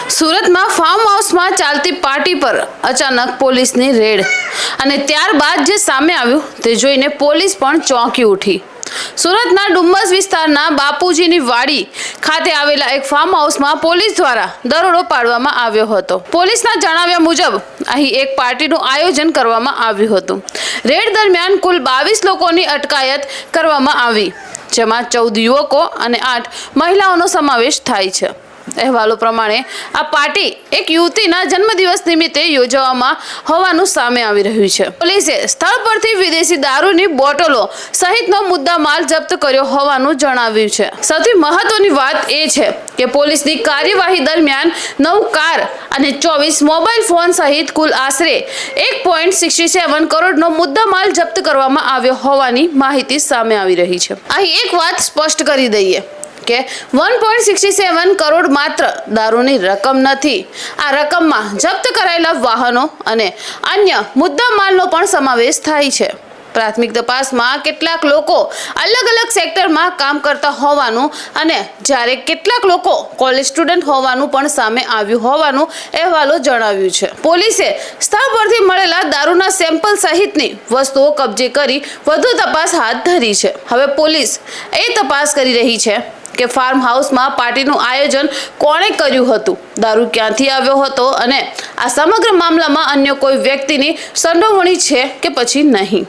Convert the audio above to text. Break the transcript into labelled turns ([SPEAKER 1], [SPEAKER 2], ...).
[SPEAKER 1] સુરતમાં ફાર્મ હાઉસમાં ચાલતી પાર્ટી પર અચાનક પોલીસની રેડ અને ત્યારબાદ જે સામે આવ્યું તે જોઈને પોલીસ પણ ચોંકી ઉઠી। સુરતના ડુમ્મસ વિસ્તારના બાપુજીની વાડી ખાતે આવેલા એક ફાર્મ હાઉસમાં પોલીસ દ્વારા દરોડો પાડવામાં આવ્યો હતો। પોલીસના જણાવ્યા મુજબ અહીં એક પાર્ટીનું આયોજન કરવામાં આવ્યું હતું। રેડ દરમિયાન કુલ 22 લોકોની અટકાયત કરવામાં આવી, જેમાં 14 યુવકો અને 8 મહિલાઓનો સમાવેશ થાય છે। અહેવાલો પ્રમાણે આ પાર્ટી એક યુવતીના જન્મદિવસ નિમિત્તે યોજવામાં હોવાનું સામે આવી રહ્યું છે। પોલીસે સ્થળ પરથી વિદેશી દારૂની બોટલો સહિતનો મુદ્દામાલ જપ્ત કર્યો હોવાનું જણાવ્યું છે। સૌથી મહત્વની વાત એ છે કે પોલીસની કાર્યવાહી દરમિયાન 9 કાર અને 24 મોબાઈલ ફોન સહિત કુલ આશરે 1.67 કરોડનો મુદ્દામાલ જપ્ત કરવામાં આવ્યો હોવાની માહિતી સામે આવી રહી છે। અહીં એક વાત સ્પષ્ટ કરી દઈએ કે 1.67 કરોડ માત્ર દારૂની રકમ નથી। આ રકમમાં જપ્ત કરાયેલા વાહનો અને અન્ય મુદ્દામાલનો પણ સમાવેશ થાય છે। પ્રાથમિક તપાસમાં કેટલાક લોકો અલગ અલગ સેક્ટરમાં કામ કરતા હોવાનું અને જ્યારે કેટલાક લોકો કોલેજ સ્ટુડન્ટ હોવાનું પણ સામે આવ્યું હોવાનું અહેવાલો જણાવ્યું છે। પોલીસે સ્થળ પરથી મળેલા દારૂના સેમ્પલ સહિતની વસ્તુઓ કબજે કરી વધુ તપાસ હાથ ધરી છે। હવે પોલીસ એ તપાસ કરી રહી છે કે ફાર્મ હાઉસમાં પાર્ટીનું આયોજન કોણે કર્યું હતું, દારૂ ક્યાંથી આવ્યો હતો અને આ સમગ્ર મામલામાં અન્ય કોઈ વ્યક્તિની સંડોવણી છે કે પછી નહીં।